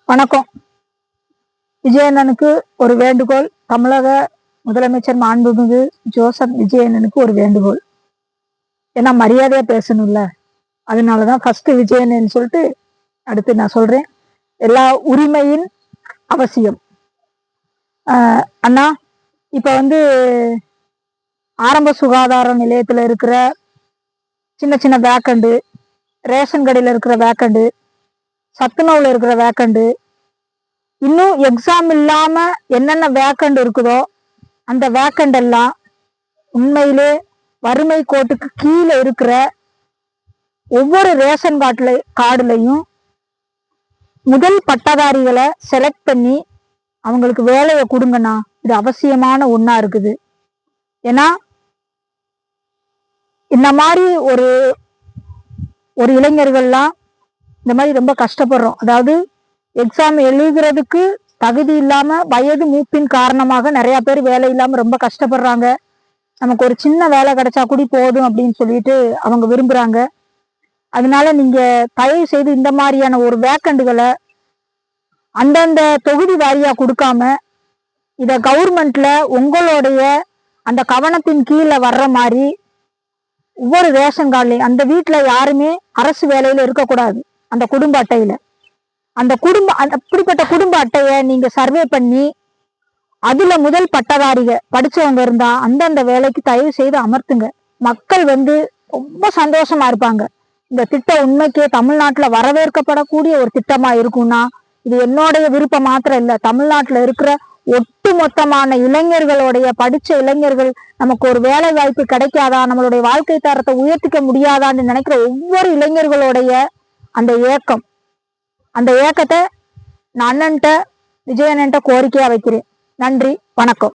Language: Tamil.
வணக்கம். விஜயண்ணனுக்கு ஒரு வேண்டுகோள். தமிழக முதலமைச்சர் மாண்புமிகு ஜோசப் விஜயண்ணனுக்கு ஒரு வேண்டுகோள். ஏன்னா மரியாதையா பேசணும்ல, அதனாலதான் ஃபர்ஸ்ட் விஜயண்ணன் சொல்லிட்டு அடுத்து நான் சொல்றேன். எல்லா உரிமையின் அவசியம். அண்ணா, இப்ப ஆரம்ப சுகாதார நிலையத்துல இருக்கிற சின்ன சின்ன வேக்கண்டு, ரேஷன் கடையில இருக்கிற வேக்கண்டு, சத்துணவுல இருக்கிற வேக்கண்டு, இன்னும் எக்ஸாம் இல்லாம என்னென்ன வேக்கண்ட் இருக்குதோ அந்த வேக்கண்ட் எல்லாம் உண்மையிலே வறுமை கோட்டுக்கு கீழே இருக்கிற ஒவ்வொரு ரேஷன் கார்டுலையும் முதல் பட்டதாரிகளை செலக்ட் பண்ணி அவங்களுக்கு வேலையை கொடுங்கண்ணா. இது அவசியமான ஒண்ணா இருக்குது. ஏன்னா இந்த மாதிரி ஒரு ஒரு இளைஞர்கள்லாம் இந்த மாதிரி ரொம்ப கஷ்டப்படுறோம். அதாவது எக்ஸாம் எழுதுறதுக்கு தகுதி இல்லாம வயது மூப்பின் காரணமாக நிறைய பேர் வேலை இல்லாம ரொம்ப கஷ்டப்படுறாங்க. நமக்கு ஒரு சின்ன வேலை கிடைச்சா கூட போதும் அப்படின்னு சொல்லிட்டு அவங்க விரும்புறாங்க. அதனால நீங்க தயவு செய்து இந்த மாதிரியான ஒரு வேக்கண்டுகளை அந்தந்த தொகுதி வாரியா கொடுக்காம இத கவர்மெண்ட்ல உங்களுடைய அந்த கவனத்தின் கீழே வர்ற மாதிரி ஒவ்வொரு ரேஷன் கார்டுலையும் அந்த வீட்டுல யாருமே அரசு வேலையில இருக்கக்கூடாது. அந்த குடும்ப அட்டையில அப்படிப்பட்ட குடும்ப அட்டைய நீங்க சர்வே பண்ணி அதுல முதல் பட்டதாரிக படிச்சவங்க இருந்தா அந்தந்த வேலைக்கு தயவு செய்து அமர்த்துங்க. மக்கள் ரொம்ப சந்தோஷமா இருப்பாங்க. இந்த திட்டம் உண்மைக்கே தமிழ்நாட்டுல வரவேற்கப்படக்கூடிய ஒரு திட்டமா இருக்கும்னா இது என்னுடைய விருப்பம் மாத்திரம் இல்ல, தமிழ்நாட்டுல இருக்கிற ஒட்டு மொத்தமான இளைஞர்களுடைய படிச்ச இளைஞர்கள் நமக்கு ஒரு வேலை வாய்ப்பு கிடைக்காதா, நம்மளுடைய வாழ்க்கை தரத்தை உயர்த்திக்க முடியாதான்னு நினைக்கிற ஒவ்வொரு இளைஞர்களுடைய அந்த ஏக்கத்தை நான் அண்ணன்ட்ட விஜயண்ணன்ட்ட கோரிக்கையா வைக்கிறேன். நன்றி, வணக்கம்.